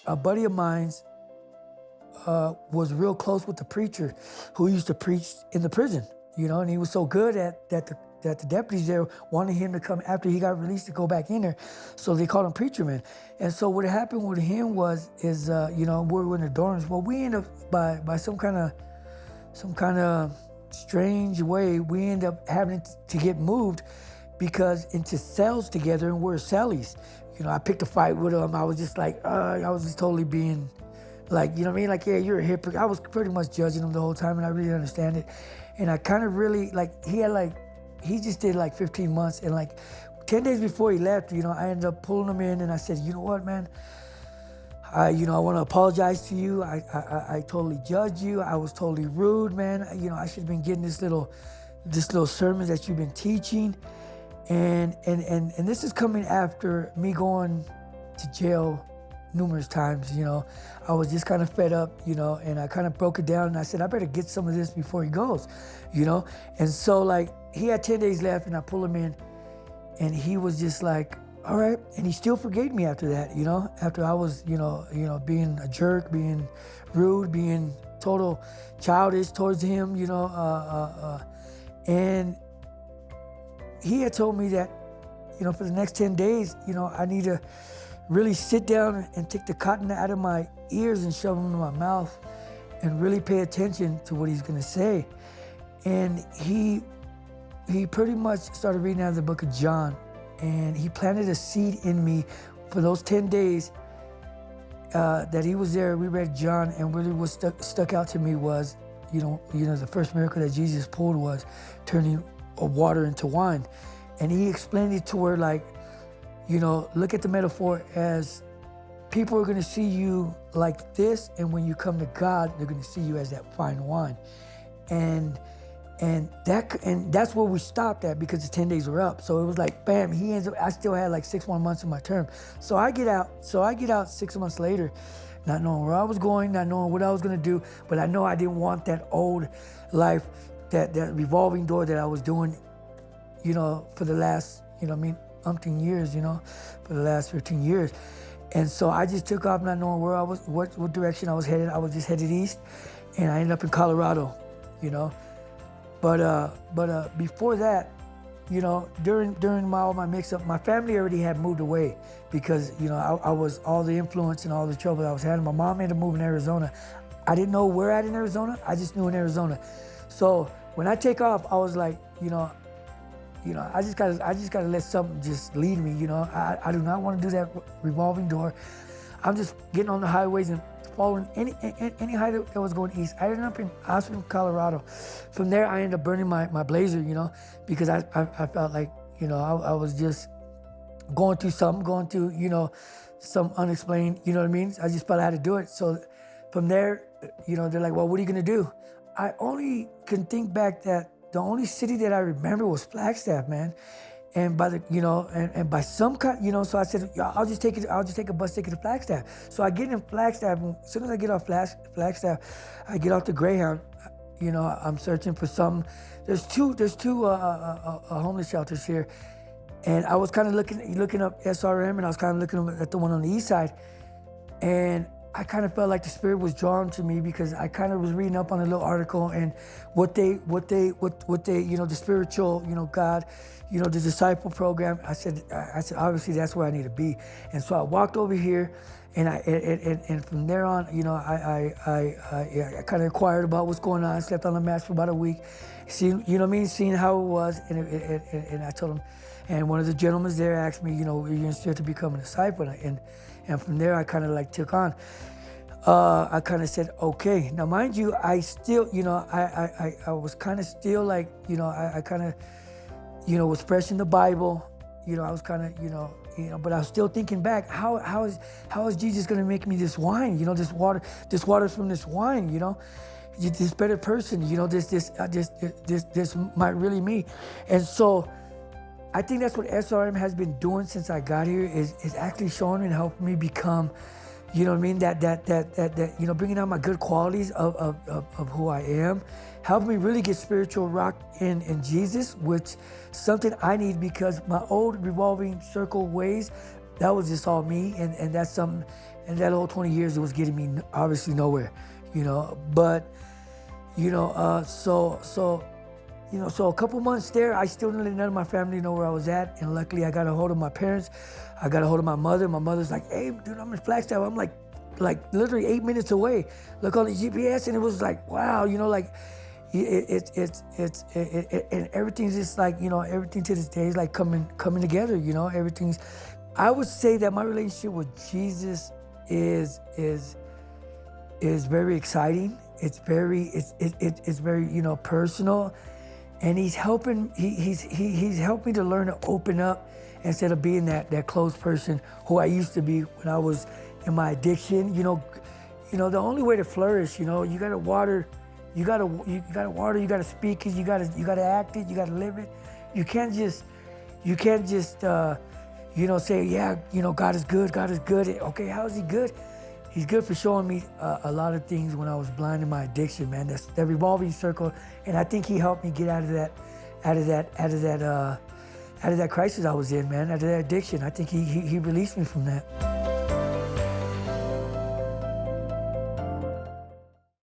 a buddy of mine's was real close with the preacher who used to preach in the prison, and he was so good that the deputies there wanted him to come after he got released to go back in there, so they called him Preacher Man. And so what happened with him we were in the dorms. Well, we ended up by some kind of strange way, we ended up having to get moved because into cells together, and we're cellies. I picked a fight with him. I was just like, I was just totally being like, you know what I mean? Like, yeah, you're a hypocrite. I was pretty much judging him the whole time, and I really didn't understand it. And I kind of really, he just did 15 months. And 10 days before he left, I ended up pulling him in, and I said, you know what, man? I want to apologize to you. I totally judged you. I was totally rude, man. I should have been getting this little sermon that you've been teaching. And this is coming after me going to jail numerous times. I was just kind of fed up, and I kind of broke it down, and I said, I better get some of this before he goes, And so he had 10 days left, and I pulled him in, and he was just like, all right. And he still forgave me after that, after I was, being a jerk, being rude, being total childish towards him, and he had told me that, for the next 10 days, I need to really sit down and take the cotton out of my ears and shove them into my mouth and really pay attention to what he's going to say. And he pretty much started reading out of the book of John, and he planted a seed in me for those 10 days that he was there. We read John, and really what stuck out to me was, the first miracle that Jesus pulled was turning water into wine. And he explained it to where look at the metaphor as people are going to see you like this, and when you come to God, they're going to see you as that fine wine. And that's where we stopped at, because the 10 days were up. So it was like, bam, he ends up, I still had 6 more months of my term. So I get out 6 months later, not knowing where I was going, not knowing what I was going to do, but I know I didn't want that old life, that revolving door that I was doing, for the last, umpteen years, for the last 15 years. And so I just took off, not knowing where I was, what direction I was headed. I was just headed east, and I ended up in Colorado, But before that, during all my mix-up, my family already had moved away because, I was all the influence and all the trouble I was having. My mom ended up moving to Arizona. I didn't know where at in Arizona. I just knew in Arizona. So when I take off, I was like, I just gotta let something just lead me. I do not want to do that revolving door. I'm just getting on the highways and following any highway that was going east. I ended up in Aspen, Colorado. From there, I ended up burning my Blazer, because I felt like, I was just going through some unexplained, you know what I mean? I just felt I had to do it. So from there, they're like, well, what are you gonna do? I only can think back that the only city that I remember was Flagstaff, man. And by the, and by some kind, so I said, I'll just take a bus ticket to Flagstaff. So I get in Flagstaff, and as soon as I get off Flagstaff, I get off the Greyhound. I'm searching for some. There's two homeless shelters here, and I was kind of looking up SRM, and I was kind of looking at the one on the east side, and I kind of felt like the Spirit was drawn to me because I kind of was reading up on a little article and what they, the spiritual, God, the disciple program. I said, obviously that's where I need to be. And so I walked over here, and and from there on, I kind of inquired about what's going on. I slept on the mat for about a week, seeing how it was, and I told him. And one of the gentlemen there asked me, are you interested to become a disciple? And from there, I kind of took on. I kind of said, okay. Now, mind you, I still, I was kind of still I kind of, was fresh in the Bible. I was kind of, but I was still thinking back, how is Jesus going to make me this wine? This water from this wine, this better person, this might really me. And so I think that's what SRM has been doing since I got here is actually showing and helping me become, that bringing out my good qualities of who I am, helping me really get spiritual rock in Jesus, which something I need because my old revolving circle ways that was just all me, and that's something. And that whole 20 years, it was getting me obviously nowhere, you know. But you know, so a couple months there, I still didn't let none of my family know where I was at, and luckily I got a hold of my parents. I got a hold of my mother. My mother's like, "Hey, dude, I'm in Flagstaff." I'm like literally 8 minutes away. Look on the GPS, and it was like, wow, you know, like and everything's just like, you know, everything to this day is like coming together. You know, everything's. I would say that my relationship with Jesus is very exciting. It's very you know, personal, and he's helping me to learn to open up instead of being that closed person who I used to be when I was in my addiction. You know, the only way to flourish, you know, you gotta water, you gotta speak it, you gotta act it, you gotta live it. You can't just you know, say, yeah, you know, God is good. Okay, how is he good? He's good for showing me a lot of things when I was blind in my addiction, man. That's that revolving circle, and I think he helped me get out of that crisis I was in, man. Out of that addiction, I think he released me from that.